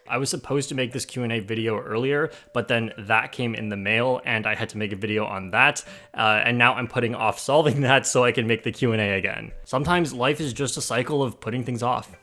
I was supposed to make this Q&A video earlier, but then that came in the mail and I had to make a video on that. And now I'm putting off solving that so I can make the Q&A again. Sometimes life is just a cycle of putting things off.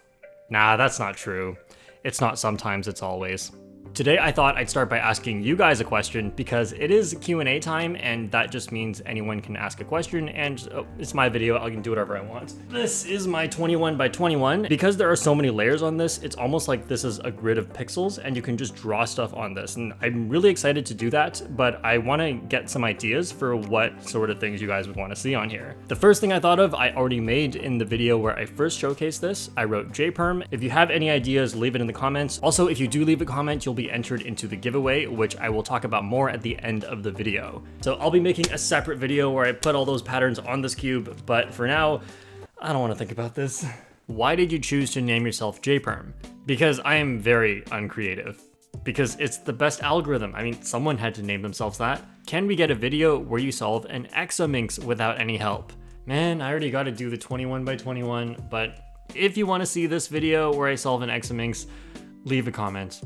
Nah, that's not true. It's not sometimes, it's always. Today I thought I'd start by asking you guys a question because it is Q&A time and that just means anyone can ask a question and it's my video, I can do whatever I want. This is my 21 by 21. Because there are so many layers on this, it's almost like this is a grid of pixels and you can just draw stuff on this. And I'm really excited to do that, but I want to get some ideas for what sort of things you guys would want to see on here. The first thing I thought of, I already made in the video where I first showcased this. I wrote Jperm. If you have any ideas, leave it in the comments. Also, if you do leave a comment, you'll be entered into the giveaway, which I will talk about more at the end of the video. So I'll be making a separate video where I put all those patterns on this cube, but for now, I don't want to think about this. Why did you choose to name yourself Jperm? Because I am very uncreative. Because it's the best algorithm. I mean, someone had to name themselves that. Can we get a video where you solve an examinx without any help? Man, I already got to do the 21 by 21, but if you want to see this video where I solve an examinx, leave a comment.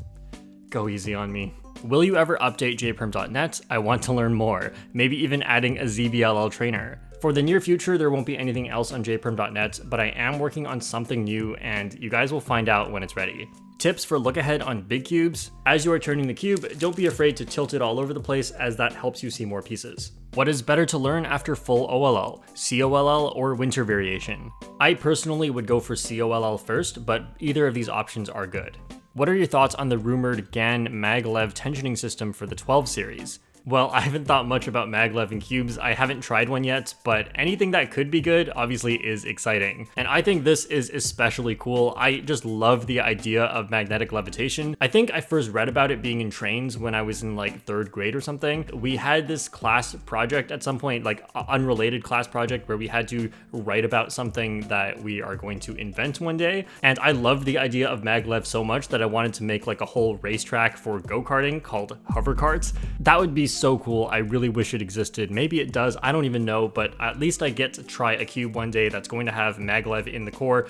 Go easy on me. Will you ever update jperm.net? I want to learn more, maybe even adding a ZBLL trainer. For the near future, there won't be anything else on jperm.net, but I am working on something new and you guys will find out when it's ready. Tips for look ahead on big cubes. As you are turning the cube, don't be afraid to tilt it all over the place as that helps you see more pieces. What is better to learn after full OLL, COLL, or winter variation? I personally would go for COLL first, but either of these options are good. What are your thoughts on the rumored GAN maglev tensioning system for the 12 series? Well, I haven't thought much about maglev in cubes. I haven't tried one yet, but anything that could be good obviously is exciting. And I think this is especially cool. I just love the idea of magnetic levitation. I think I first read about it being in trains when I was in like 3rd grade or something. We had this class project at some point, like unrelated class project where we had to write about something that we are going to invent one day. And I loved the idea of maglev so much that I wanted to make like a whole racetrack for go-karting called hover carts. That would be so cool. I really wish it existed. Maybe it does, I don't even know, but at least I get to try a cube one day that's going to have maglev in the core.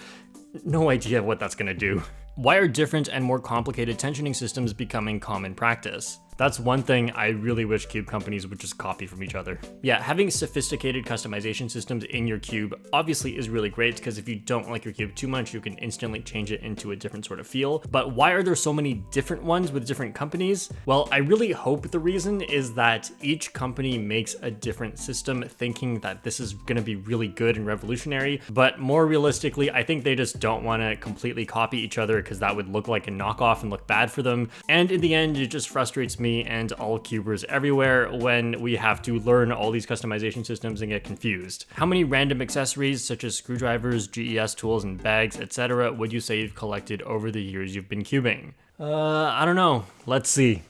No idea what that's gonna do. Why are different and more complicated tensioning systems becoming common practice? That's one thing I really wish cube companies would just copy from each other. Yeah, having sophisticated customization systems in your cube obviously is really great because if you don't like your cube too much, you can instantly change it into a different sort of feel. But why are there so many different ones with different companies? Well, I really hope the reason is that each company makes a different system thinking that this is gonna be really good and revolutionary. But more realistically, I think they just don't wanna completely copy each other because that would look like a knockoff and look bad for them. And in the end, it just frustrates me and all cubers everywhere when we have to learn all these customization systems and get confused. How many random accessories such as screwdrivers, GES tools, and bags, etc. would you say you've collected over the years you've been cubing? I don't know. Let's see.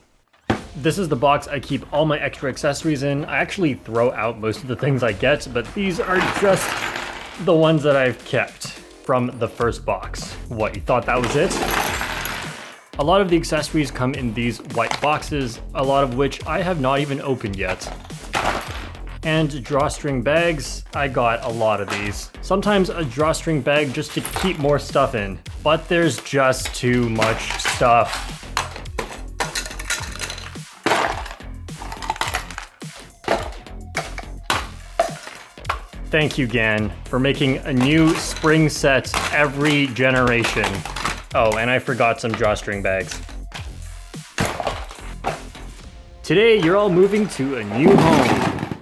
This is the box I keep all my extra accessories in. I actually throw out most of the things I get, but these are just the ones that I've kept from the first box. What, you thought that was it? A lot of the accessories come in these white boxes, a lot of which I have not even opened yet. And drawstring bags, I got a lot of these. Sometimes a drawstring bag just to keep more stuff in, but there's just too much stuff. Thank you, GAN, for making a new spring set every generation. Oh, and I forgot some drawstring bags. Today, you're all moving to a new home.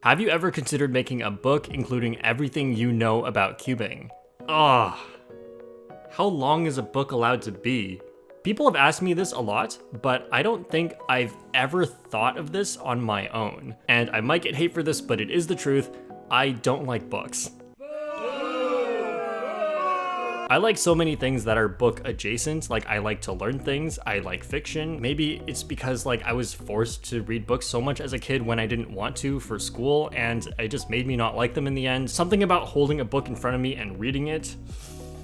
Have you ever considered making a book including everything you know about cubing? Ugh. How long is a book allowed to be? People have asked me this a lot, but I don't think I've ever thought of this on my own. And I might get hate for this, but it is the truth. I don't like books. I like so many things that are book adjacent. Like I like to learn things, I like fiction. Maybe it's because like I was forced to read books so much as a kid when I didn't want to for school, and it just made me not like them in the end. Something about holding a book in front of me and reading it.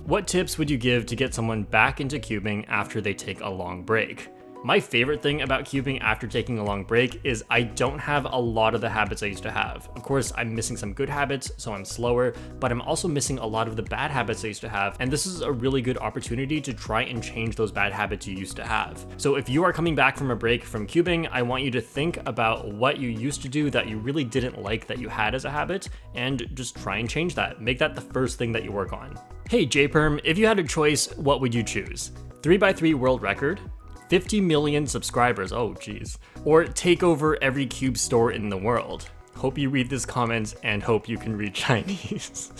What tips would you give to get someone back into cubing after they take a long break? My favorite thing about cubing after taking a long break is I don't have a lot of the habits I used to have. Of course, I'm missing some good habits, so I'm slower, but I'm also missing a lot of the bad habits I used to have, and this is a really good opportunity to try and change those bad habits you used to have. So if you are coming back from a break from cubing, I want you to think about what you used to do that you really didn't like that you had as a habit, and just try and change that. Make that the first thing that you work on. Hey Jperm, if you had a choice, what would you choose? 3x3 world record? 50 million subscribers, oh geez. Or take over every cube store in the world. Hope you read this comment and hope you can read Chinese.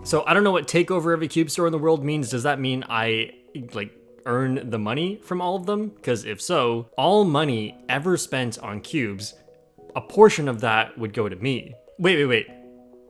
So I don't know what take over every cube store in the world means. Does that mean I earn the money from all of them? Because if so, all money ever spent on cubes, a portion of that would go to me. Wait.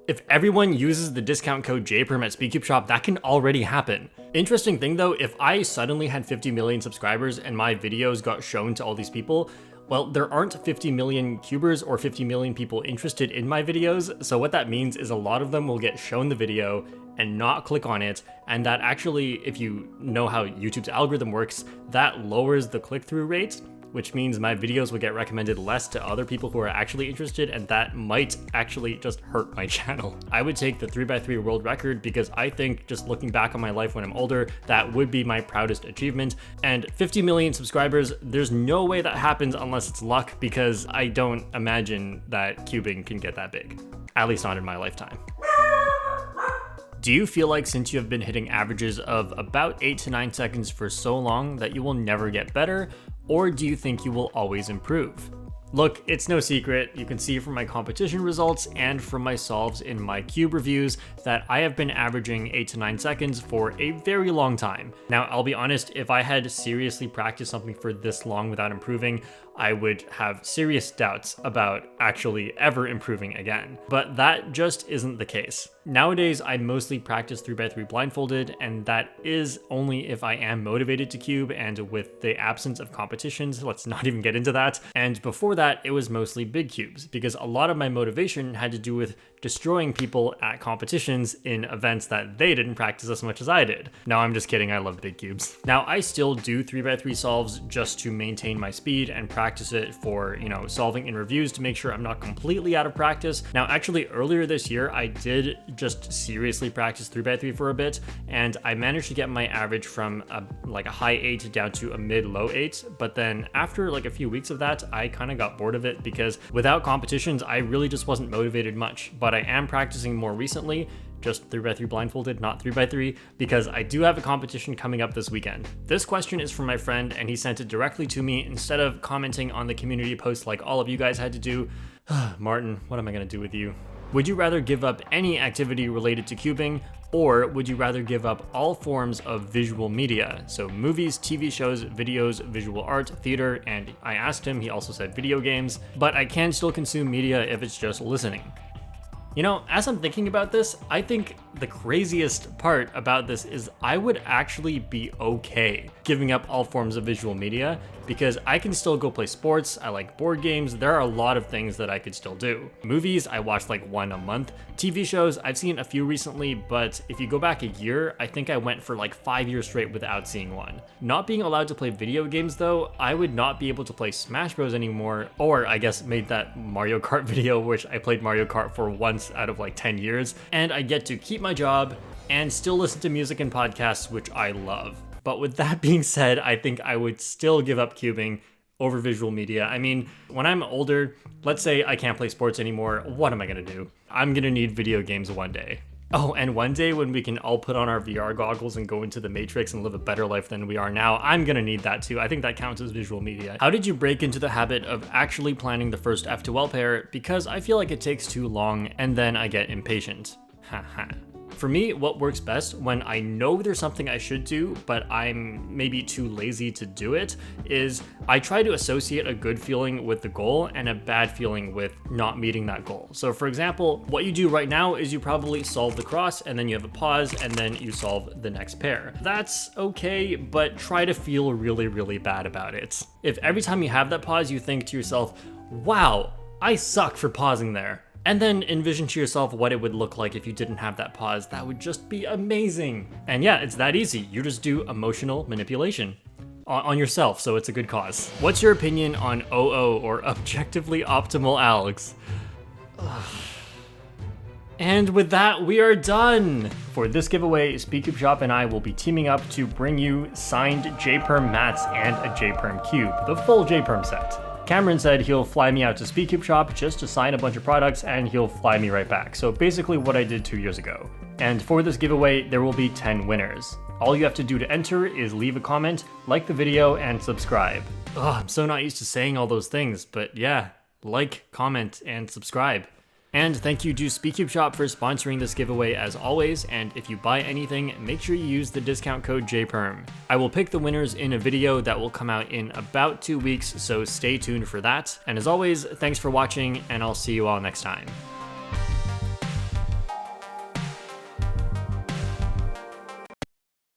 If everyone uses the discount code Jperm at Speedcube Shop, that can already happen. Interesting thing though, if I suddenly had 50 million subscribers and my videos got shown to all these people, well, there aren't 50 million cubers or 50 million people interested in my videos, so what that means is a lot of them will get shown the video and not click on it, and that actually, if you know how YouTube's algorithm works, that lowers the click-through rate, which means my videos will get recommended less to other people who are actually interested, and that might actually just hurt my channel. I would take the 3x3 world record because I think, just looking back on my life when I'm older, that would be my proudest achievement. And 50 million subscribers, there's no way that happens unless it's luck, because I don't imagine that cubing can get that big. At least not in my lifetime. Do you feel like since you have been hitting averages of about 8 to 9 seconds for so long that you will never get better? Or do you think you will always improve? Look, it's no secret, you can see from my competition results and from my solves in my cube reviews that I have been averaging 8 to 9 seconds for a very long time. Now, I'll be honest, if I had seriously practiced something for this long without improving, I would have serious doubts about actually ever improving again. But that just isn't the case. Nowadays, I mostly practice 3x3 blindfolded, and that is only if I am motivated to cube and with the absence of competitions. Let's not even get into that. And before that, it was mostly big cubes, because a lot of my motivation had to do with destroying people at competitions in events that they didn't practice as much as I did. No, I'm just kidding, I love big cubes. Now, I still do 3x3 solves just to maintain my speed and practice it for, solving in reviews to make sure I'm not completely out of practice. Now, actually, earlier this year, I did just seriously practice 3x3 for a bit, and I managed to get my average from a high 8 down to a mid-low 8, but then after a few weeks of that, I kind of got bored of it because without competitions, I really just wasn't motivated much. But I am practicing more recently, just 3x3 blindfolded, not 3x3, because I do have a competition coming up this weekend. This question is from my friend, and he sent it directly to me instead of commenting on the community post like all of you guys had to do. Martin, what am I gonna do with you? Would you rather give up any activity related to cubing, or would you rather give up all forms of visual media? So movies, TV shows, videos, visual art, theater, and I asked him, he also said video games, but I can still consume media if it's just listening. As I'm thinking about this, I think the craziest part about this is I would actually be okay giving up all forms of visual media, because I can still go play sports, I like board games, there are a lot of things that I could still do. Movies, I watch one a month. TV shows, I've seen a few recently, but if you go back a year, I think I went for 5 years straight without seeing one. Not being allowed to play video games though, I would not be able to play Smash Bros anymore, or I guess made that Mario Kart video, which I played Mario Kart for once out of 10 years, and I get to keep my job and still listen to music and podcasts, which I love. But with that being said, I think I would still give up cubing over visual media. I mean, when I'm older, let's say I can't play sports anymore, what am I gonna do? I'm gonna need video games one day. Oh, and one day when we can all put on our VR goggles and go into the Matrix and live a better life than we are now, I'm gonna need that too. I think that counts as visual media. How did you break into the habit of actually planning the first F2L pair? Because I feel like it takes too long and then I get impatient. Haha. For me, what works best when I know there's something I should do, but I'm maybe too lazy to do it, is I try to associate a good feeling with the goal and a bad feeling with not meeting that goal. So for example, what you do right now is you probably solve the cross and then you have a pause and then you solve the next pair. That's okay, but try to feel really, really bad about it. If every time you have that pause, you think to yourself, wow, I suck for pausing there. And then envision to yourself what it would look like if you didn't have that pause. That would just be amazing. And yeah, it's that easy. You just do emotional manipulation. on yourself, so it's a good cause. What's your opinion on OO, or objectively optimal algs? And with that, we are done! For this giveaway, Speedcube Shop and I will be teaming up to bring you signed Jperm mats and a Jperm cube, the full Jperm set. Cameron said he'll fly me out to Speedcube Shop just to sign a bunch of products, and he'll fly me right back. So basically what I did 2 years ago. And for this giveaway, there will be 10 winners. All you have to do to enter is leave a comment, like the video, and subscribe. Oh, I'm so not used to saying all those things, but yeah, like, comment, and subscribe. And thank you to Speedcube Shop for sponsoring this giveaway as always, and if you buy anything, make sure you use the discount code Jperm. I will pick the winners in a video that will come out in about 2 weeks, so stay tuned for that. And as always, thanks for watching, and I'll see you all next time.